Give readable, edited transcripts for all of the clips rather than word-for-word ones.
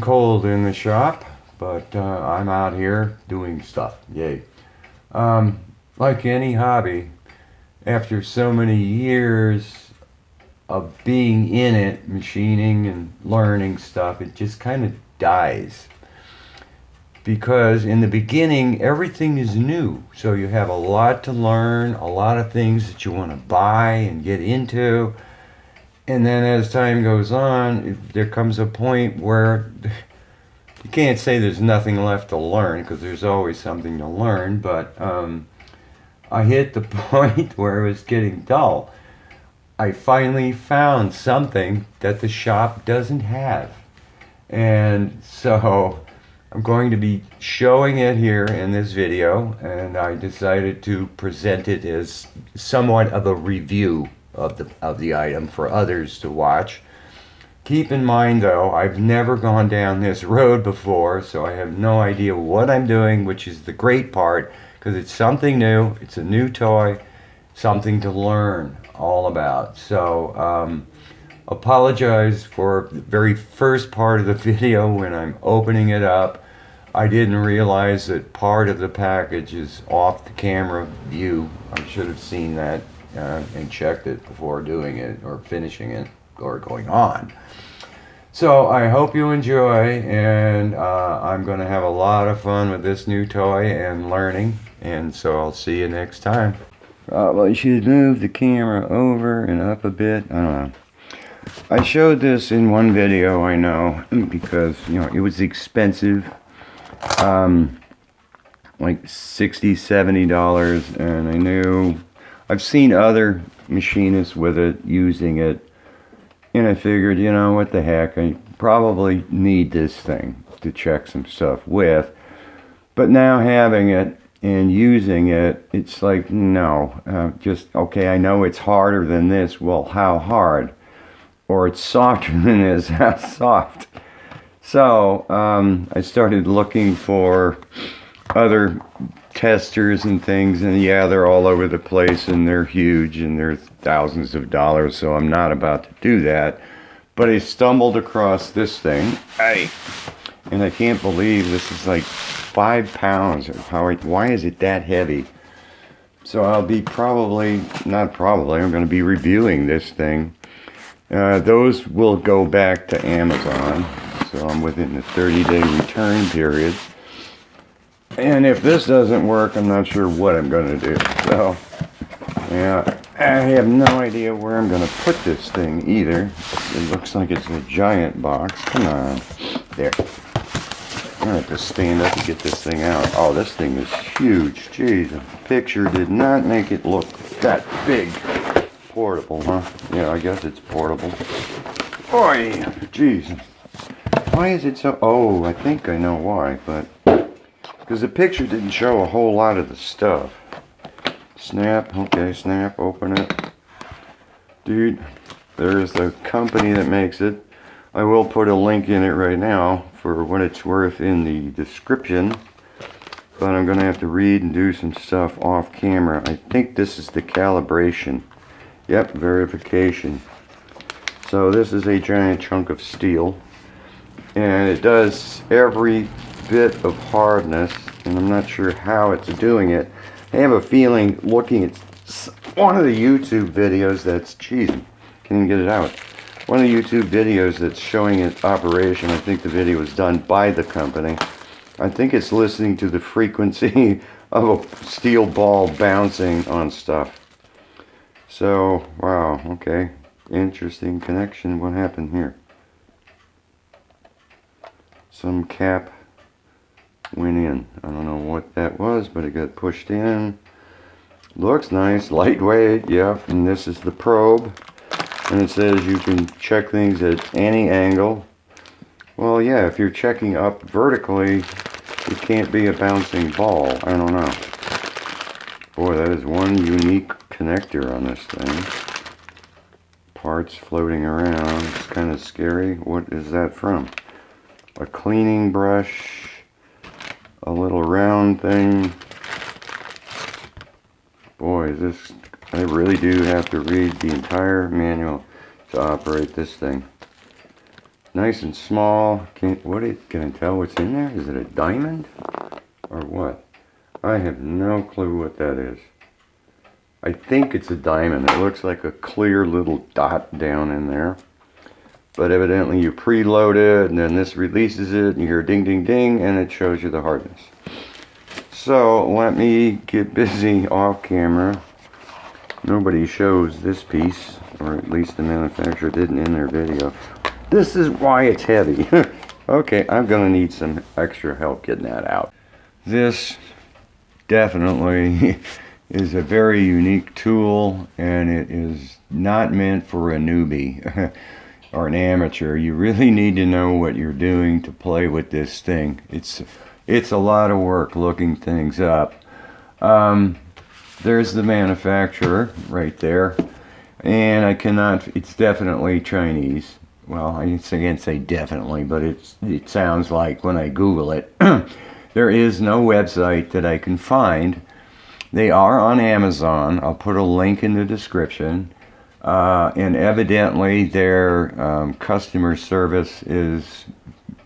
cold in the shop, but I'm out here doing stuff. Yay. Like any hobby, after so many years of being in it, machining and learning stuff, it just kind of dies. Because in the beginning, everything is new. So you have a lot to learn, a lot of things that you want to buy and get into. And then as time goes on, there comes a point where you can't say there's nothing left to learn, because there's always something to learn, but I hit the point where it was getting dull. I finally found something that the shop doesn't have. And so I'm going to be showing it here in this video, and I decided to present it as somewhat of a review of the item for others to watch. Keep in mind though, I've never gone down this road before, so I have no idea what I'm doing, which is the great part, because it's something new, it's a new toy, something to learn all about. So apologize for the very first part of the video when I'm opening it up. I didn't realize that part of the package is off the camera view. I should have seen that and checked it before doing it or finishing it or going on. So I hope you enjoy, and I'm going to have a lot of fun with this new toy and learning, and so I'll see you next time. Well, you should move the camera over and up a bit. I don't know. I showed this in one video, I know, because, you know, it was expensive. Like $60, $70, and I knew I've seen other machinists with it, using it, and I figured, you know, what the heck, I probably need this thing to check some stuff with. But now having it and using it, it's like, no, just, okay, I know it's harder than this. Well, how hard? Or it's softer than this. How soft? So I started looking for other testers and things, and yeah, they're all over the place, and they're huge, and they're thousands of dollars, so I'm not about to do that. But I stumbled across this thing, and I can't believe this is like 5 pounds. Why is it that heavy? So I'll be I'm going to be reviewing this thing. Those will go back to Amazon, so I'm within the 30-day return period. And if this doesn't work, I'm not sure what I'm going to do. So, yeah, I have no idea where I'm going to put this thing either. It looks like it's a giant box. Come on. There. I'm going to have to stand up to get this thing out. Oh, this thing is huge. Jeez, the picture did not make it look that big. Portable, huh? Yeah, I guess it's portable. Oi! Jeez. Why is it so... Oh, I think I know why, but... because the picture didn't show a whole lot of the stuff. Snap, okay, snap, open it. Dude, there's the company that makes it. I will put a link in it right now for what it's worth in the description. But I'm going to have to read and do some stuff off camera. I think this is the calibration. Yep, verification. So this is a giant chunk of steel. And it does every bit of hardness, and I'm not sure how it's doing it. I have a feeling, looking at one of the YouTube videos that's, geez, can't even get it out. One of the YouTube videos that's showing its operation, I think the video was done by the company. I think it's listening to the frequency of a steel ball bouncing on stuff. So, wow, okay. Interesting connection. What happened here? Some cap went in. I don't know what that was, but it got pushed in. Looks nice, lightweight, yeah. And this is the probe. And it says you can check things at any angle. Well, yeah, if you're checking up vertically, it can't be a bouncing ball. I don't know. Boy, that is one unique connector on this thing. Parts floating around. It's kind of scary. What is that from? A cleaning brush. A little round thing. Boy, I really do have to read the entire manual to operate this thing. Nice and small. Can I tell what's in there? Is it a diamond or what? I have no clue what that is. I think it's a diamond. It looks like a clear little dot down in there. But evidently you preload it, and then this releases it, and you hear ding ding ding, and it shows you the hardness. So let me get busy off camera. Nobody shows this piece, or at least the manufacturer didn't in their video. This is why it's heavy. Okay, I'm gonna need some extra help getting that out. This definitely is a very unique tool, and it is not meant for a newbie or an amateur. You really need to know what you're doing to play with this thing. It's a lot of work looking things up. There's the manufacturer right there, and it's definitely Chinese. Well, I can't say definitely, but it sounds like when I Google it. There is no website that I can find. They are on Amazon. I'll put a link in the description. And evidently their customer service is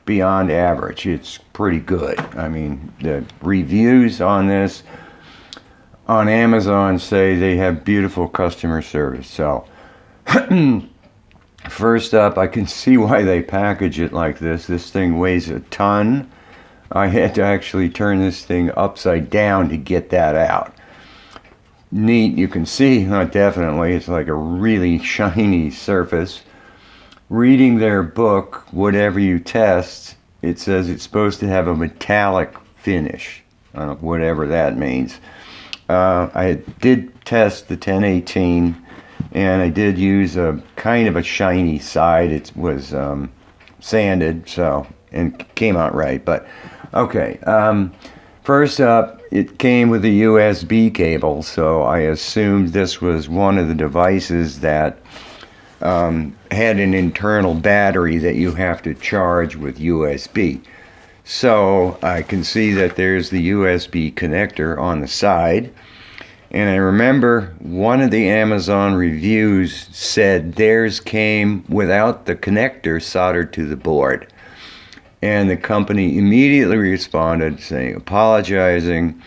beyond average. It's pretty good. I mean, the reviews on this on Amazon say they have beautiful customer service. So first up, I can see why they package it like this. This thing weighs a ton. I had to actually turn this thing upside down to get that out. Neat, you can see, definitely, it's like a really shiny surface. Reading their book, Whatever You Test, it says it's supposed to have a metallic finish, whatever that means. I did test the 1018, and I did use a kind of a shiny side. It was sanded, so, and came out right. But okay, first up, it came with a USB cable, so I assumed this was one of the devices that had an internal battery that you have to charge with USB. So I can see that there's the USB connector on the side. And I remember one of the Amazon reviews said theirs came without the connector soldered to the board. And the company immediately responded, apologizing,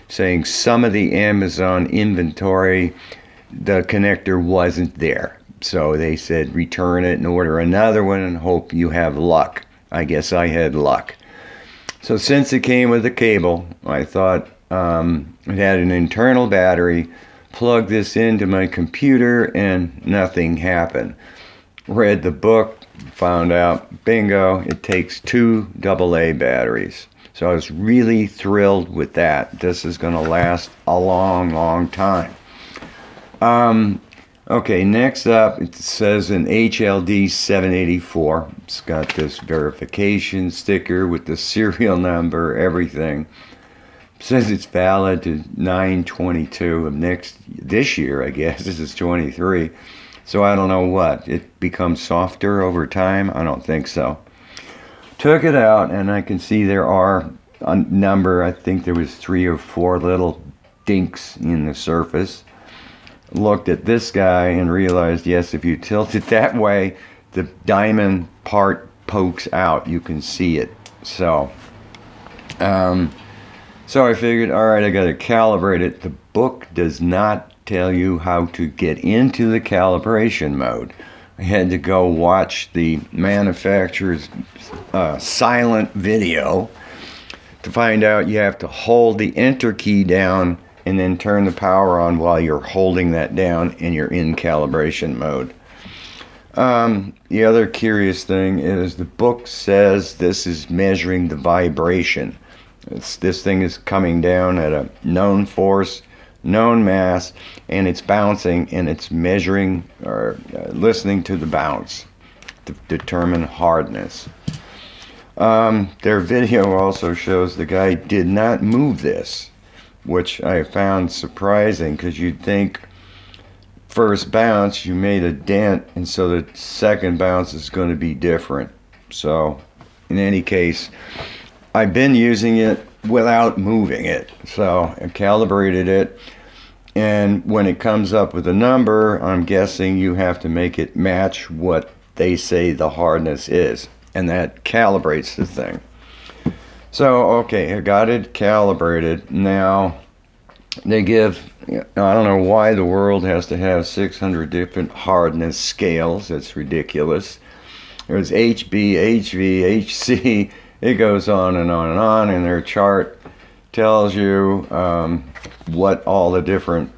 saying some of the Amazon inventory, the connector wasn't there. So they said return it and order another one and hope you have luck. I guess I had luck. So since it came with a cable, I thought it had an internal battery. Plug this into my computer and nothing happened. Read the book, found out, bingo, it takes 2 AA batteries. So I was really thrilled with that. This is going to last a long, long time. Okay, next up, it says an HLD 784. It's got this verification sticker with the serial number, everything. It says it's valid to 9/22 of this year, I guess. This is 23. So I don't know what. It becomes softer over time? I don't think so. Took it out, and I can see there are a number, I think there was 3 or 4 little dinks in the surface. Looked at this guy and realized, yes, if you tilt it that way, the diamond part pokes out. You can see it. So I figured, all right, I got to calibrate it. The book does not tell you how to get into the calibration mode. I had to go watch the manufacturer's silent video to find out you have to hold the enter key down and then turn the power on while you're holding that down and you're in calibration mode. The other curious thing is the book says this is measuring the vibration. This thing is coming down at a known force, known mass, and it's bouncing, and it's measuring or listening to the bounce to determine hardness. Their video also shows the guy did not move this, which I found surprising, because you'd think first bounce you made a dent, and so the second bounce is going to be different. So in any case, I've been using it without moving it, so I calibrated it, and when it comes up with a number, I'm guessing you have to make it match what they say the hardness is. and that calibrates the thing. So, okay, I got it calibrated. Now, they give, I don't know why the world has to have 600 different hardness scales. That's ridiculous. There's HB, HV, HC. It goes on and on and on, and their chart tells you what all the different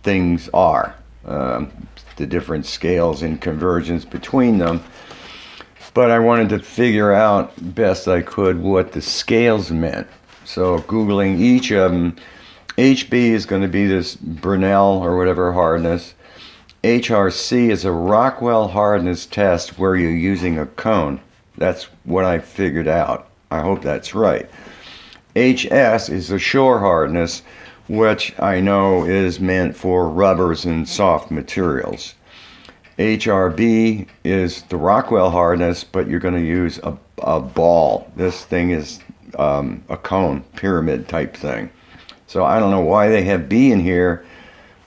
things are, the different scales and conversions between them. But I wanted to figure out best I could what the scales meant. So Googling each of them, HB is going to be this Brunel or whatever hardness. HRC is a Rockwell hardness test where you're using a cone. That's what I figured out. I hope that's right. HS is a shore hardness, which I know is meant for rubbers and soft materials. HRB is the Rockwell hardness, but you're going to use a ball. This thing is a cone, pyramid type thing. So I don't know why they have B in here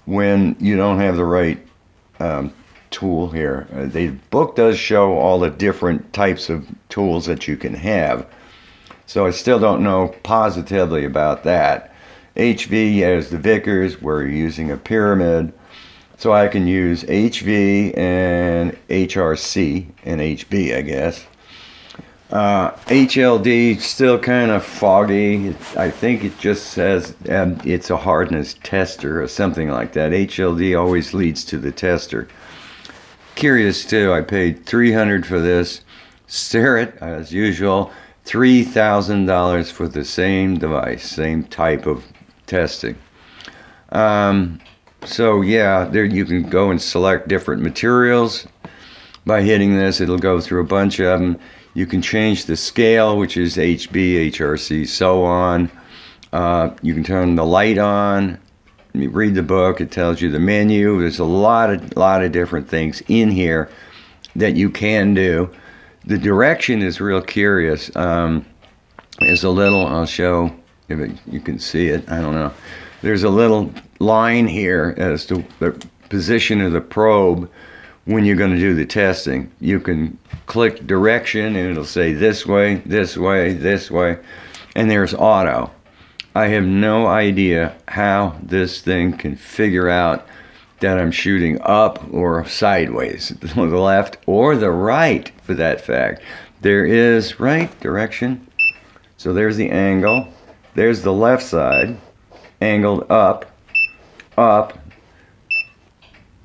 when you don't have the right tool here. The book does show all the different types of tools that you can have. So I still don't know positively about that. HV is the Vickers, where you're using a pyramid. So I can use HV and HRC and HB, I guess. HLD, still kind of foggy. I think it just says it's a hardness tester or something like that. HLD always leads to the tester. Curious too, I paid $300 for this. Starrett, as usual, $3,000 for the same device, same type of testing. So yeah, there you can go and select different materials. By hitting this, it'll go through a bunch of them. You can change the scale, which is HB, HRC, so on. You can turn the light on. You read the book, it tells you the menu. There's a lot of different things in here that you can do. The direction is real curious. There's a little, I'll show if you can see it, I don't know. There's a little line here as to the position of the probe when you're going to do the testing. You can click direction and it'll say this way, this way, this way, and there's auto. I have no idea how this thing can figure out that I'm shooting up or sideways, the left or the right for that fact. There is right direction, so there's the angle, there's the left side, angled up,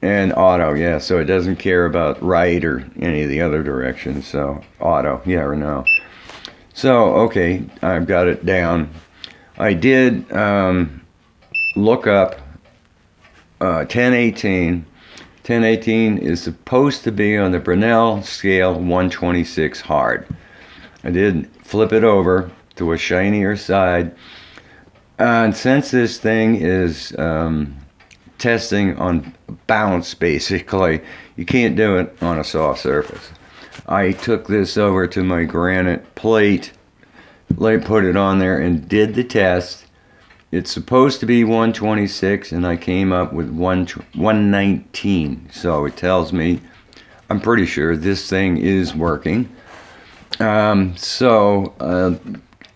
and auto, yeah, so it doesn't care about right or any of the other directions, so auto, yeah or no. So, okay, I've got it down. I did look up 1018. 1018 is supposed to be on the Brunel scale 126 hard. I did flip it over to a shinier side. And since this thing is testing on bounce, basically, you can't do it on a soft surface. I took this over to my granite plate, put it on there, and did the test. It's supposed to be 126, and I came up with 119. So it tells me, I'm pretty sure this thing is working. I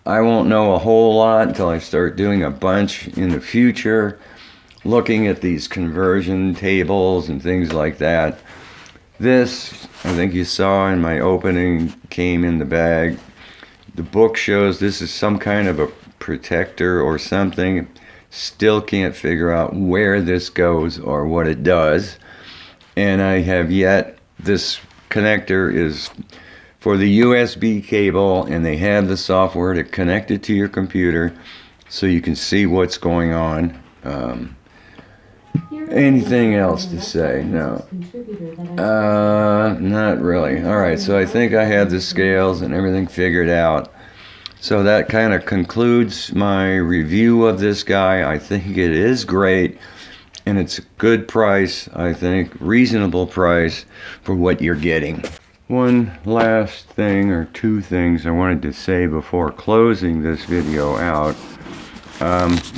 won't know a whole lot until I start doing a bunch in the future, looking at these conversion tables and things like that. This, I think you saw in my opening, came in the bag. The book shows this is some kind of a protector or something. Still can't figure out where this goes or what it does. And I have yet, this connector is for the USB cable, and they have the software to connect it to your computer so you can see what's going on. Anything else to say? No. Not really. Alright, so I think I have the scales and everything figured out. So that kind of concludes my review of this guy. I think it is great, and it's a good price, I think, reasonable price for what you're getting. One last thing, or two things I wanted to say before closing this video out.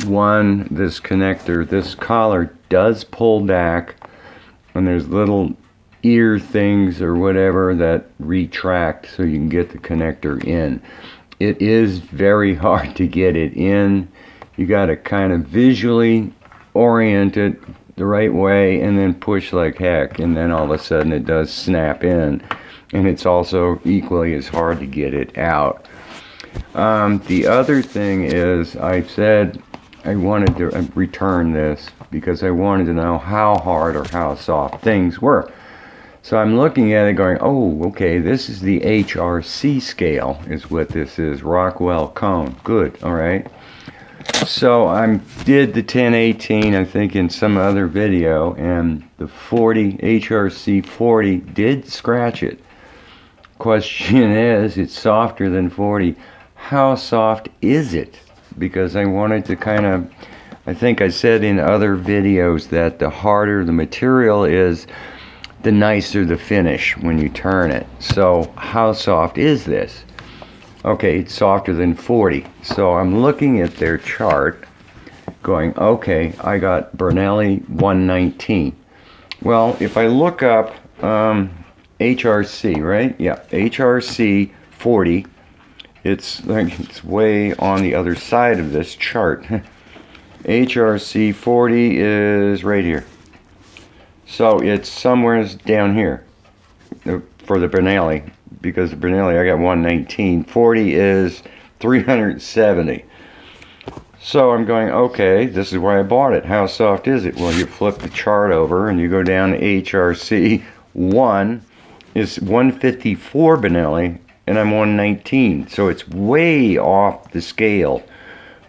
One, this connector, this collar does pull back, and there's little ear things or whatever that retract so you can get the connector in. It is very hard to get it in. You got to kind of visually orient it the right way and then push like heck, and then all of a sudden it does snap in, and it's also equally as hard to get it out. The other thing is, I said I wanted to return this because I wanted to know how hard or how soft things were. So I'm looking at it going, oh, okay, this is the HRC scale is what this is, Rockwell cone. Good, all right. So I did the 1018, I think, in some other video, and the 40, HRC 40 did scratch it. Question is, it's softer than 40. How soft is it? Because I wanted to kind of, I think I said in other videos that the harder the material is, the nicer the finish when you turn it. So how soft is this? Okay, it's softer than 40. So I'm looking at their chart going, okay, I got Bernelli 119. Well, if I look up HRC, right? Yeah, HRC 40. It's way on the other side of this chart. HRC 40 is right here. So it's somewhere down here for the Bernelli, because the Bernelli I got 119. 40 is 370. So I'm going, okay, this is why I bought it. How soft is it? Well, you flip the chart over and you go down to HRC 1 is 154 Bernelli, and I'm 119. So it's way off the scale.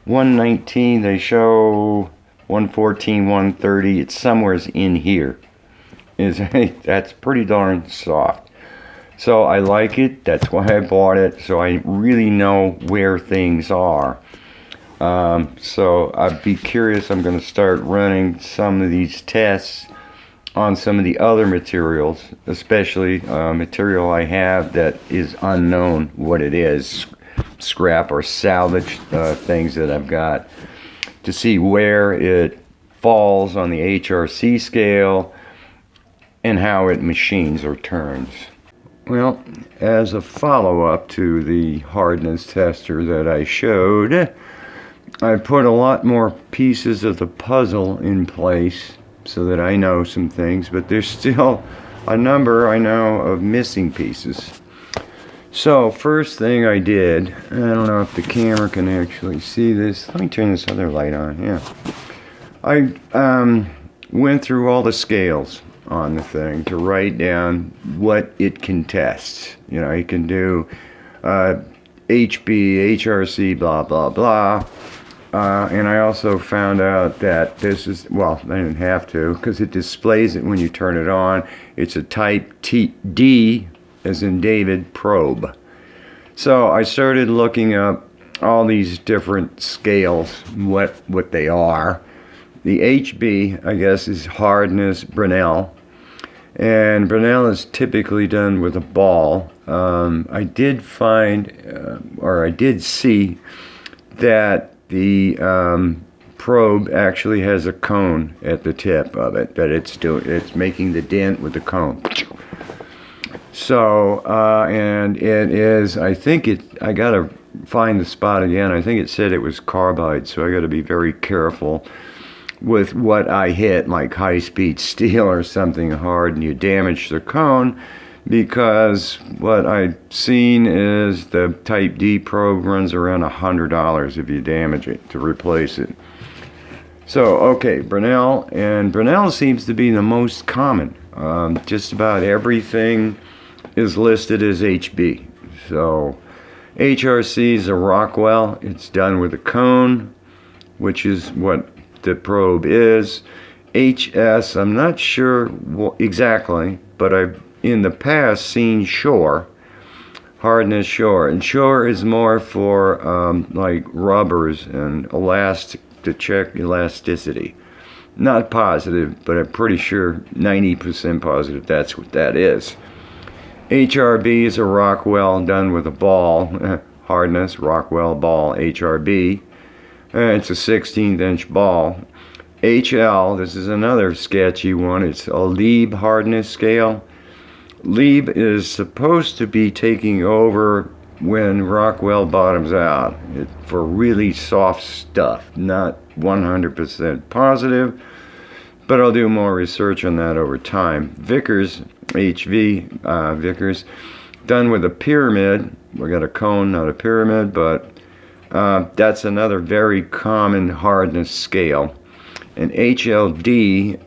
119, they show 114, 130. It's somewhere in here. That's pretty darn soft. So I like it. That's why I bought it. So I really know where things are. So I'd be curious. I'm going to start running some of these tests on some of the other materials, especially material I have that is unknown what it is, scrap or salvage things that I've got, to see where it falls on the HRC scale and how it machines or turns. Well, as a follow-up to the hardness tester that I showed, I put a lot more pieces of the puzzle in place so that I know some things, but there's still a number I know of missing pieces. So first thing I did, I don't know if the camera can actually see this. Let me turn this other light on. Yeah, I went through all the scales on the thing to write down what it can test. You know, you can do HB, HRC, blah blah blah. And I also found out that this is, well, I didn't have to, because it displays it when you turn it on. It's a type D, as in David, probe. So I started looking up all these different scales, what they are. The HB, I guess, is hardness Brenell. And Brenell is typically done with a ball. I did find, or I did see that the probe actually has a cone at the tip of it, that it's making the dent with the cone. So, and it is, I think I gotta find the spot again. I think it said it was carbide, so I gotta be very careful with what I hit, like high-speed steel or something hard, and you damage the cone, because what I've seen is the type D probe runs around $100 if you damage it to replace it. So, okay, Brenell, and Brenell seems to be the most common. Just about everything is listed as HB. So, HRC is a Rockwell. It's done with a cone, which is what the probe is. HS, I'm not sure exactly, but I've in the past seen Shore, hardness Shore, and Shore is more for like rubbers and elastic, to check elasticity. Not positive, but I'm pretty sure 90% positive that's what that is. HRB is a Rockwell done with a ball, hardness Rockwell ball HRB. It's a 16th inch ball. HL, this is another sketchy one. It's a Lieb hardness scale. Lieb is supposed to be taking over when Rockwell bottoms out for really soft stuff. Not 100% positive, but I'll do more research on that over time. Vickers, HV, Vickers, done with a pyramid. We got a cone, not a pyramid, but that's another very common hardness scale. And HLD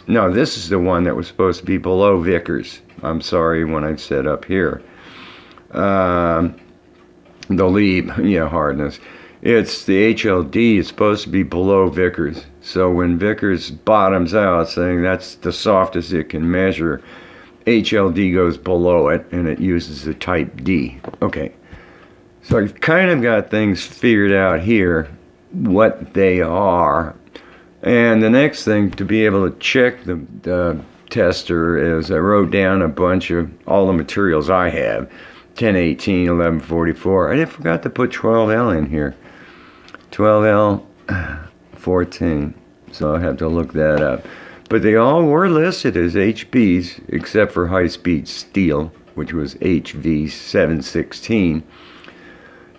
no, this is the one that was supposed to be below Vickers. I'm sorry when I said up here. The Lieb, yeah, hardness. It's the HLD is supposed to be below Vickers. So when Vickers bottoms out, saying that's the softest it can measure, HLD goes below it, and it uses the type D. Okay, so I've kind of got things figured out here, what they are. And the next thing to be able to check the tester is I wrote down a bunch of all the materials I have. 1018, 1144. I forgot to put 12L in here. 12L 14. So I have to look that up. But they all were listed as HBs, except for high-speed steel, which was HV 716.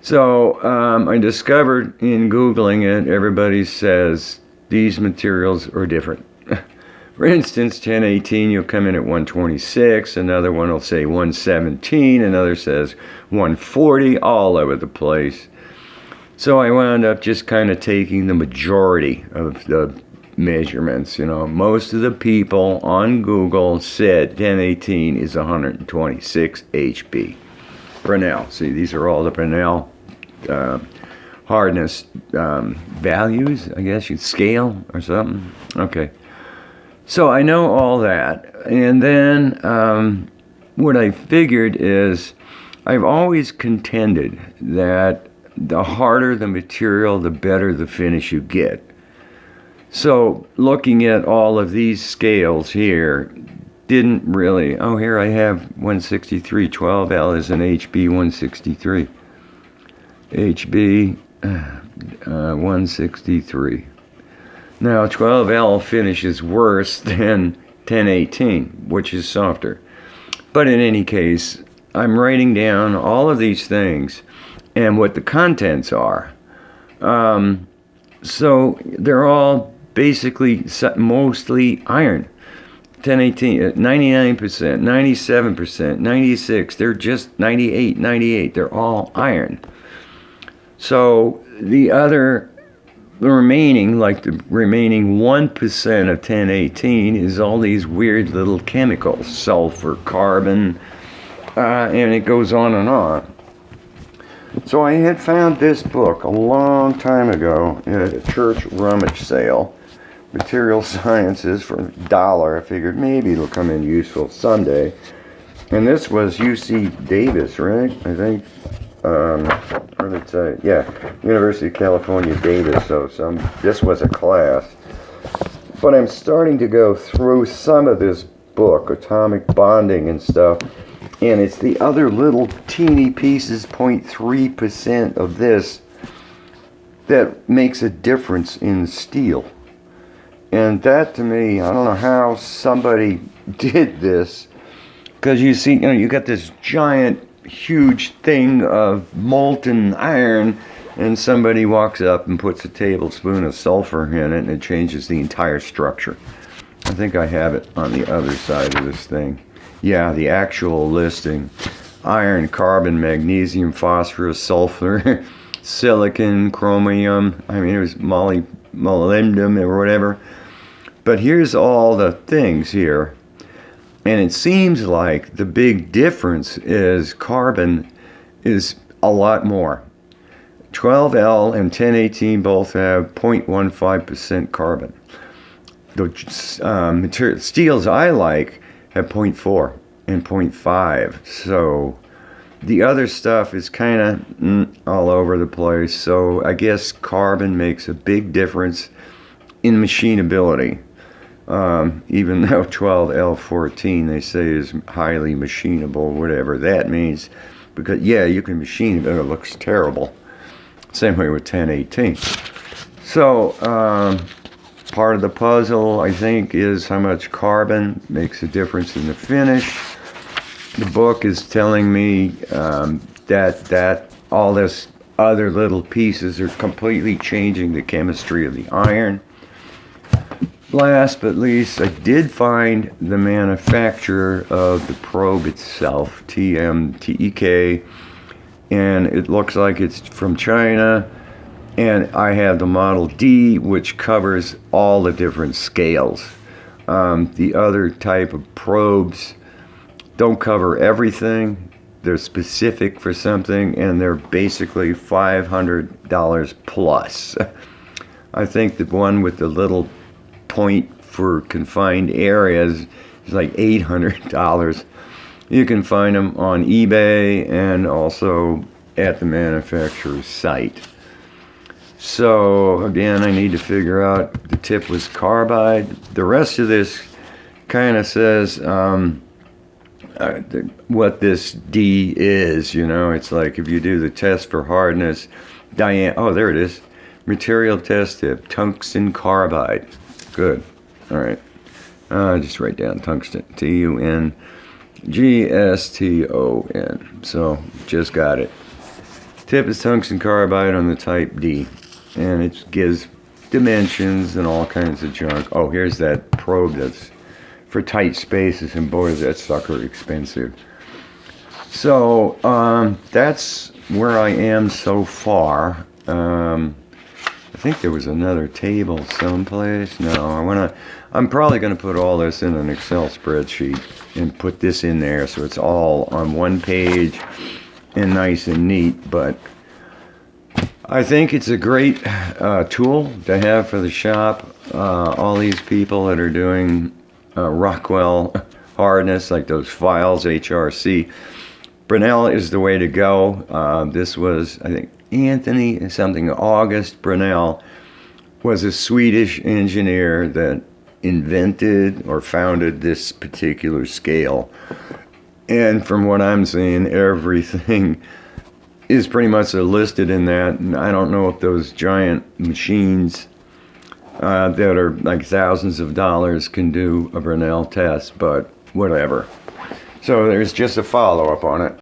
So I discovered in Googling it, everybody says these materials are different. For instance, 1018, you'll come in at 126, another one will say 117, another says 140, all over the place. So I wound up just kind of taking the majority of the measurements. You know, most of the people on Google said 1018 is 126 HB. Brunel, see, these are all the Brunel hardness values, I guess you'd scale or something. Okay. So I know all that, and then what I figured is I've always contended that the harder the material, the better the finish you get. So looking at all of these scales here didn't really, oh, here I have 163, 12L is an HB 163. HB 163. Now, 12L finishes worse than 1018, which is softer. But in any case, I'm writing down all of these things and what the contents are. So they're all basically mostly iron. 1018, 99%, 97%, 96, they're just 98, 98. They're all iron. So the remaining, like the remaining 1% of 1018 is all these weird little chemicals, sulfur, carbon, and it goes on and on. So I had found this book a long time ago at a church rummage sale, Material Sciences, for $1. I figured maybe it'll come in useful someday. And this was UC Davis, right? I think. What did it say? Yeah, University of California, Davis. So this was a class. But I'm starting to go through some of this book, atomic bonding and stuff, and it's the other little teeny pieces, 0.3% of this, that makes a difference in steel. And that, to me, I don't know how somebody did this, because you see, you got this giant, huge thing of molten iron, and somebody walks up and puts a tablespoon of sulfur in it, and it changes the entire structure. I think I have it on the other side of this thing. Yeah, the actual listing. Iron, carbon, magnesium, phosphorus, sulfur, silicon, chromium. I mean, it was molybdenum or whatever. But here's all the things here. And it seems like the big difference is carbon is a lot more. 12L and 1018 both have 0.15% carbon. The steels I like have 0.4 and 0.5. So the other stuff is kind of all over the place. So I guess carbon makes a big difference in machinability. Even though 12L14 they say is highly machinable, whatever that means, because yeah, you can machine it, but it looks terrible. Same way with 1018. So part of the puzzle, I think, is how much carbon makes a difference in the finish. The book is telling me that all this other little pieces are completely changing the chemistry of the iron. Last but least, I did find the manufacturer of the probe itself, TMTEK, and it looks like it's from China. And I have the Model D, which covers all the different scales. The other type of probes don't cover everything. They're specific for something, and they're basically $500 plus. I think the one with the little point for confined areas is like $800. You can find them on eBay and also at the manufacturer's site. So again, I need to figure out the tip was carbide. The rest of this kind of says what this D is. You know, it's like if you do the test for hardness, oh, there it is. Material test tip, tungsten carbide. Good. All right. Just write down tungsten. TUNGSTON. So just got it. Tip is tungsten carbide on the type D. And it gives dimensions and all kinds of junk. Oh, here's that probe that's for tight spaces, and boy, is that sucker expensive. So that's where I am so far. I think there was another table someplace. No, I'm probably gonna put all this in an Excel spreadsheet and put this in there so it's all on one page and nice and neat. But I think it's a great tool to have for the shop. All these people that are doing Rockwell hardness, like those files, HRC. Brunel is the way to go. This was, I think, Anthony something, August Brunel was a Swedish engineer that invented or founded this particular scale. And from what I'm seeing, everything is pretty much listed in that. And I don't know if those giant machines that are like thousands of dollars can do a Brunel test, but whatever. So there's just a follow-up on it.